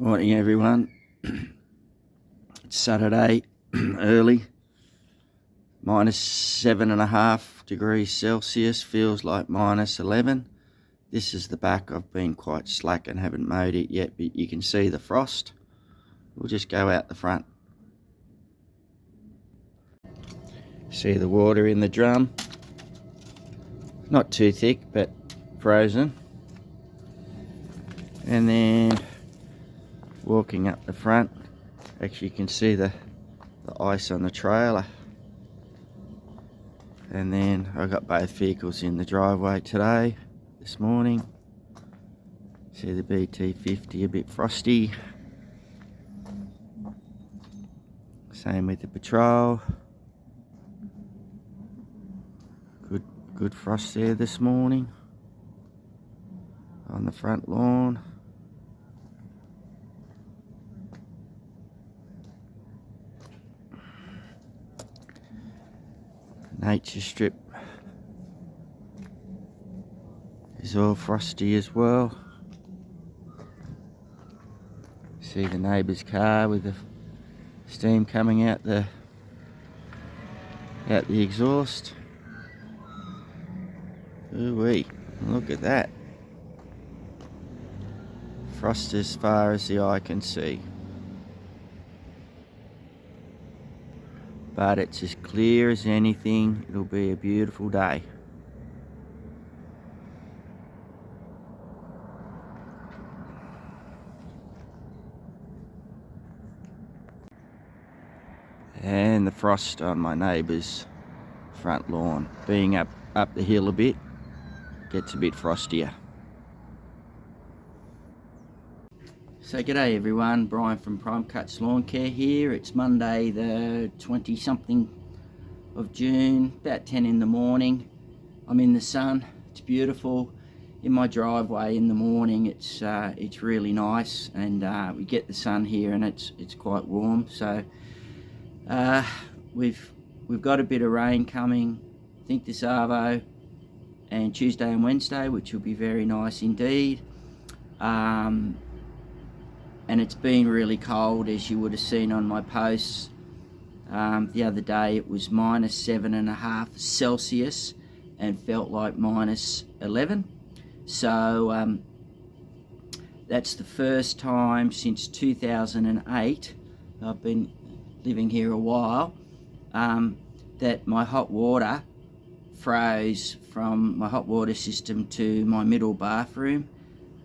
Morning everyone. It's Saturday early, -7.5 degrees Celsius, feels like -11. This is the back. I've been quite slack and haven't mowed it yet, but you can see the frost. We'll just go out the front. See the water in the drum, not too thick but frozen. And then walking up the front, actually you can see the ice on the trailer. And then I got both vehicles in the driveway today, this morning. See the BT50 a bit frosty. Same with the Patrol. Good frost there this morning on the front lawn. Nature strip is all frosty as well. See the neighbour's car with the steam coming out the exhaust. Ooh-wee, look at that. Frost as far as the eye can see. But it's as clear as anything. It'll be a beautiful day. And the frost on my neighbour's front lawn. Being up the hill a bit, gets a bit frostier. So g'day everyone, Brian from Prime Cuts Lawn Care here. It's Monday the 20-something of June, about 10 in the morning. I'm in the sun, it's beautiful. In my driveway in the morning, it's really nice, and we get the sun here and it's quite warm. So we've got a bit of rain coming, I think this arvo, and Tuesday and Wednesday, which will be very nice indeed. And it's been really cold, as you would have seen on my posts. The other day it was -7.5 Celsius and felt like -11. So that's the first time since 2008, I've been living here a while, that my hot water froze from my hot water system to my middle bathroom.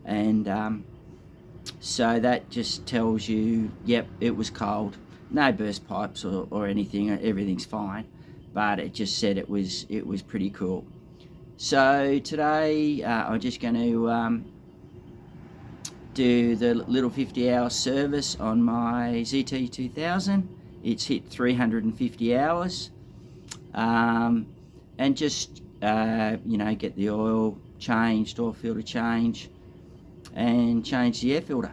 And so that just tells you, yep, it was cold. No burst pipes or anything, everything's fine, but it just said it was pretty cool. So today I'm just going to do the little 50-hour service on my ZT2000. It's hit 350 hours, and just you know, get the oil changed, oil filter change, and change the air filter,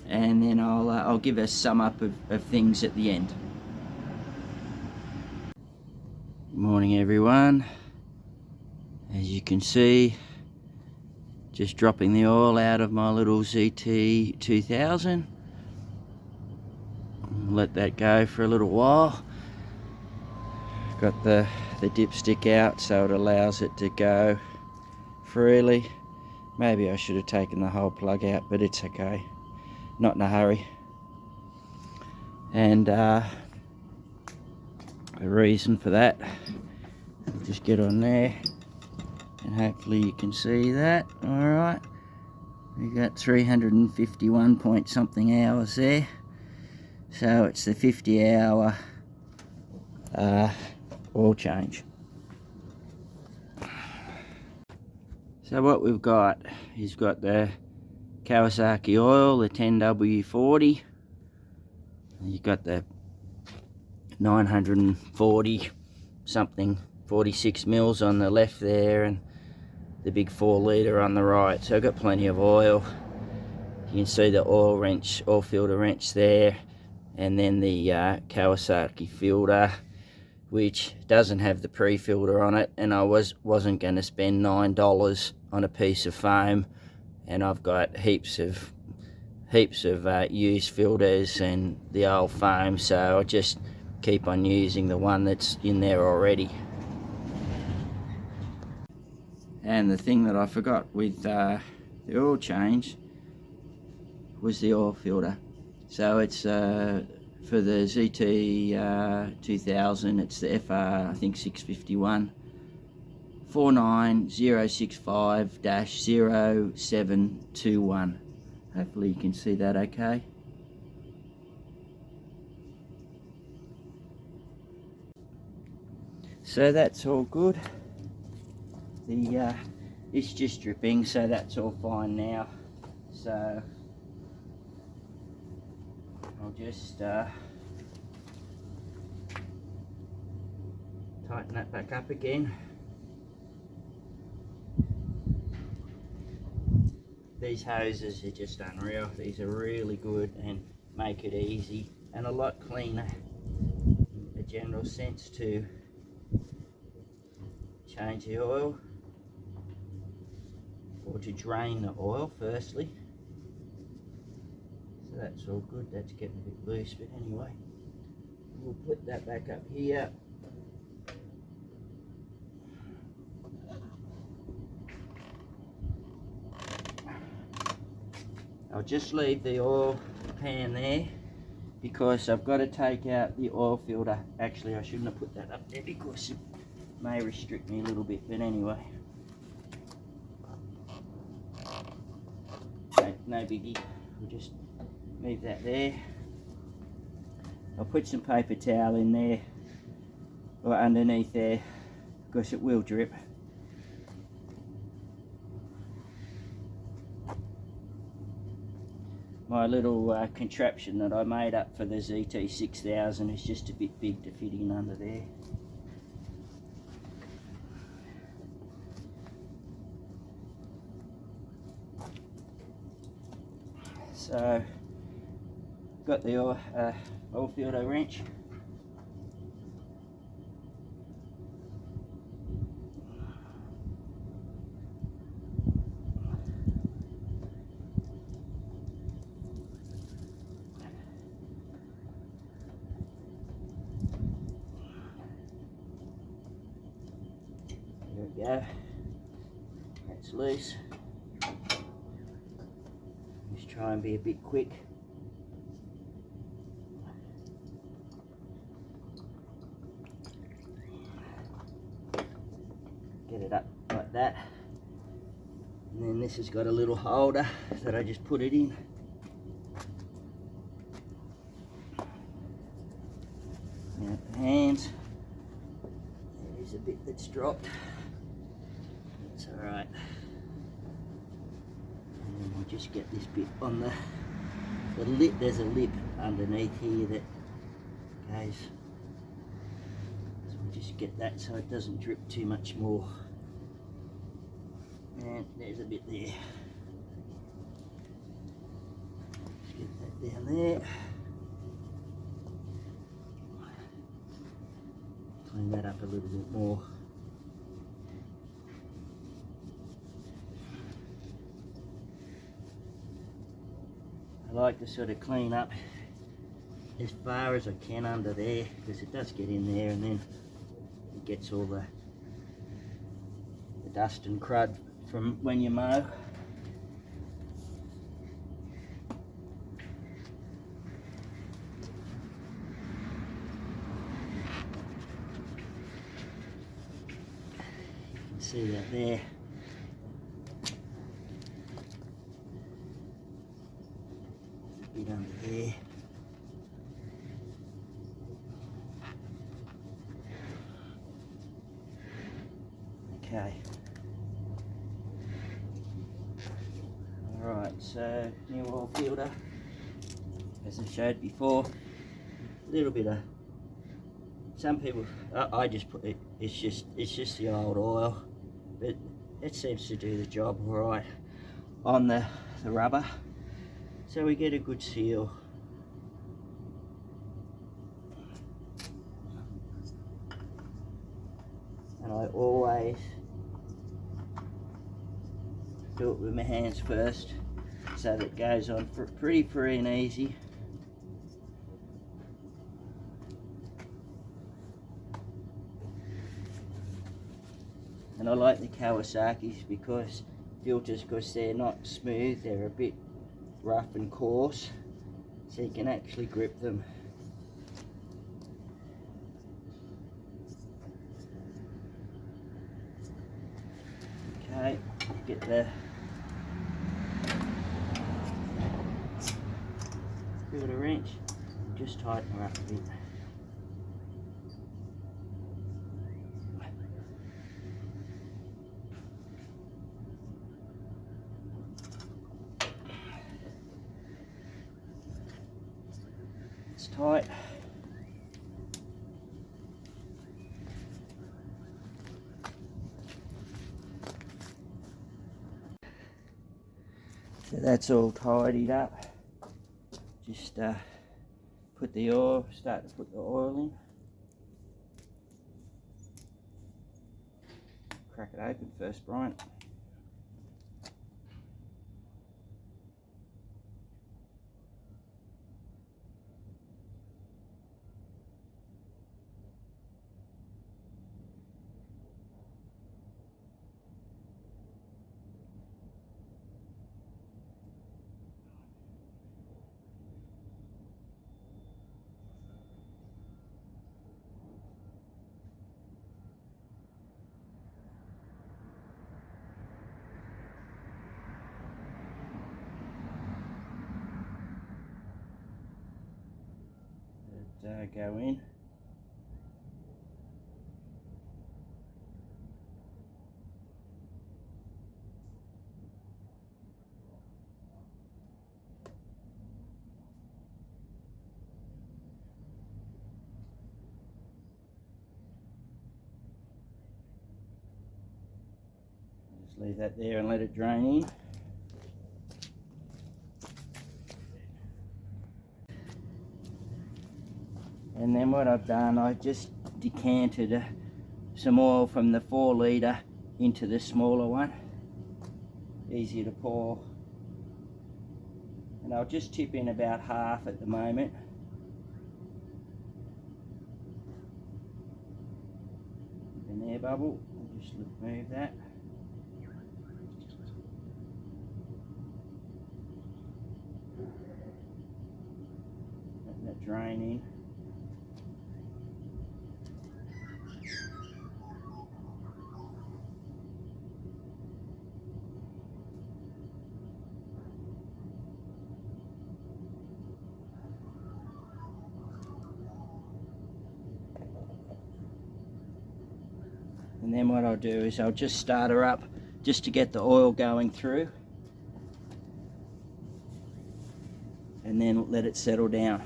and then I'll give a sum up of things at the end. Morning everyone. As you can see, just dropping the oil out of my little ZT2000. Let that go for a little while. Got the dipstick out so it allows it to go freely. Maybe I should have taken the whole plug out, but it's okay. Not in a hurry. And the reason for that, I'll just get on there and hopefully you can see that. Alright, we got 351 point something hours there. So it's the 50-hour oil change. So what we've got is the Kawasaki oil, the 10W40. You've got the 940 something, 46 mils on the left there, and the big 4 litre on the right. So I've got plenty of oil. You can see the oil filter wrench there, and then the Kawasaki filter, which doesn't have the pre-filter on it, and I wasn't going to spend $9 on a piece of foam, and I've got heaps of heaps of used filters and the old foam, so I just keep on using the one that's in there already. And the thing that I forgot with the oil change was the oil filter. So it's for the ZT2000, it's the FR, I think 651 49065-0721. Hopefully you can see that okay. So that's all good. The it's just dripping, so that's all fine now. So I'll just tighten that back up again. These hoses are just unreal. These are really good and make it easy and a lot cleaner in a general sense to change the oil, or to drain the oil firstly. So that's all good. That's getting a bit loose, but anyway, we'll put that back up here. I'll just leave the oil pan there because I've got to take out the oil filter. Actually, I shouldn't have put that up there because it may restrict me a little bit, but anyway. No biggie, we'll just leave that there. I'll put some paper towel in there, or underneath there, because it will drip. My little contraption that I made up for the ZT6000 is just a bit big to fit in under there. So, got the oil filter wrench. There we go. That's loose. Just try and be a bit quick. Get it up like that. And then this has got a little holder that I just put it in. Now the hands. There is a bit that's dropped. That's alright. And then we'll just get this bit on the lip. There's a lip underneath here that goes. So we'll just get that so it doesn't drip too much more. And there's a bit there. Just get that down there. Clean that up a little bit more. I like to sort of clean up as far as I can under there, because it does get in there and then it gets all the dust and crud from when you mow. You can see that there. There's a bit under there. Okay. Alright, so new oil filter, as I showed before, a little bit of, some people, I just put it, it's just the old oil, but it seems to do the job alright on the rubber, so we get a good seal. And I always do it with my hands first. so that it goes on pretty free and easy. And I like the Kawasaki's because filters, because they're not smooth, they're a bit rough and coarse, so you can actually grip them. Okay, get the filter wrench, just tighten her up a bit. It's tight. So that's all tidied up. Just start to put the oil in. Crack it open first, Brian. Go in. Just leave that there and let it drain in. And then what I've done, I just decanted some oil from the 4 litre into the smaller one. Easy to pour. And I'll just tip in about half at the moment. An air bubble, I'll just remove that. Let that drain in. And then what I'll do is I'll just start her up just to get the oil going through, and then let it settle down.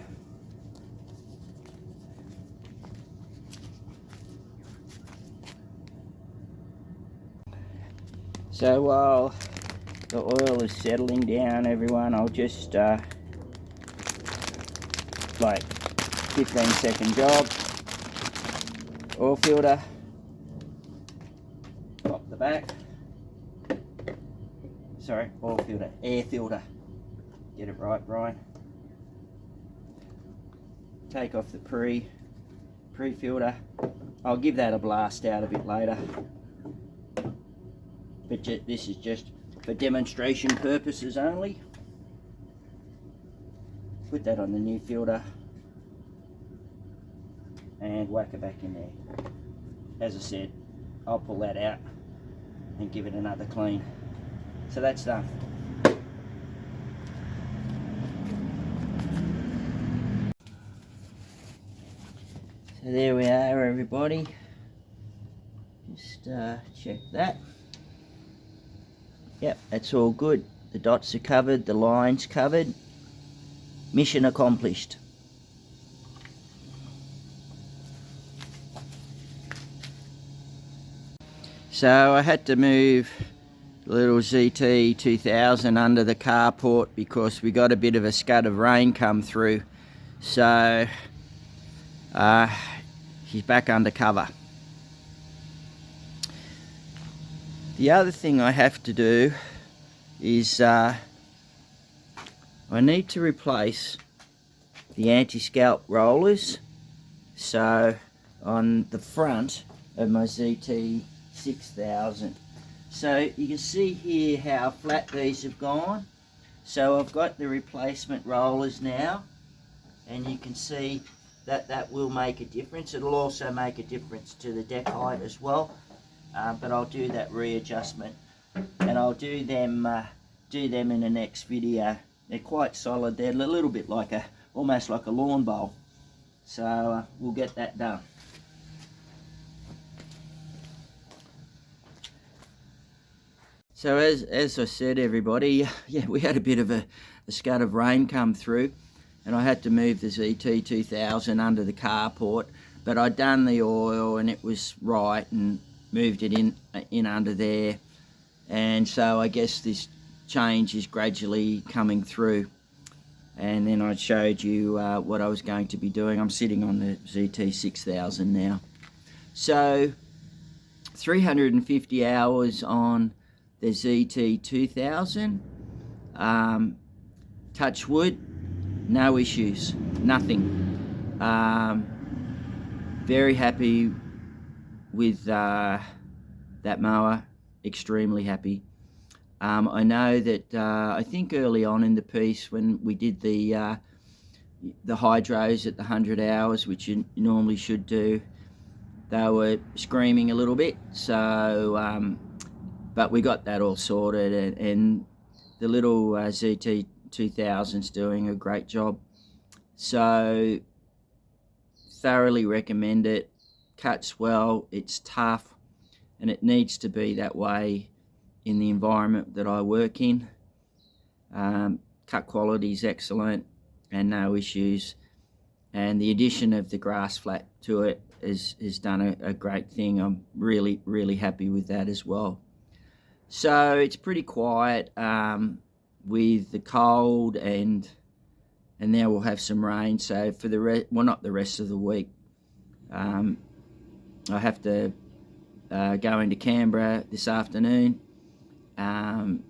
So while the oil is settling down, everyone, I'll just like 15-second job, oil filter, pop the back, sorry, oil filter, air filter, get it right, Brian. Take off the pre-filter. I'll give that a blast out a bit later, but this is just for demonstration purposes only. Put that on the new filter and whack it back in there. As I said, I'll pull that out and give it another clean. So that's done. So there we are, everybody. Just check that. Yep, that's all good. The dots are covered, the line's covered. Mission accomplished. So I had to move the little ZT2000 under the carport because we got a bit of a scud of rain come through. So she's back under cover. The other thing I have to do is I need to replace the anti-scalp rollers. So on the front of my ZT2000. So you can see here how flat these have gone. So I've got the replacement rollers now, and you can see that that will make a difference. It'll also make a difference to the deck height as well, but I'll do that readjustment, and I'll do them in the next video. They're quite solid. They're a little bit like almost like a lawn bowl. So we'll get that done. So as I said, everybody, yeah, we had a bit of a scud of rain come through, and I had to move the ZT2000 under the carport, but I'd done the oil and it was right and moved it in under there, and so I guess this change is gradually coming through. And then I showed you what I was going to be doing. I'm sitting on the ZT6000 now. So 350 hours on the ZT2000. Touch wood, no issues, nothing. Very happy with that mower, extremely happy. I know that I think early on in the piece when we did the hydros at the 100 hours, which you normally should do, they were screaming a little bit. So, but we got that all sorted, and the little ZT2000's doing a great job. So, thoroughly recommend it. Cuts well, it's tough, and it needs to be that way in the environment that I work in. Cut quality is excellent and no issues, and the addition of the grass flat to it has done a great thing. I'm really happy with that as well. So it's pretty quiet with the cold, and now we'll have some rain. So for the well, not the rest of the week, I have to go into Canberra this afternoon.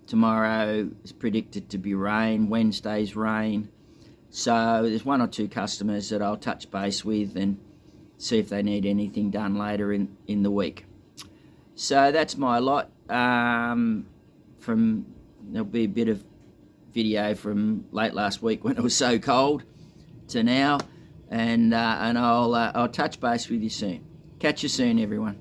Tomorrow is predicted to be rain, Wednesday's rain. So there's one or two customers that I'll touch base with and see if they need anything done later in the week. So that's my lot. There'll be a bit of video from late last week when it was so cold to now, and I'll touch base with you soon. Catch you soon, everyone.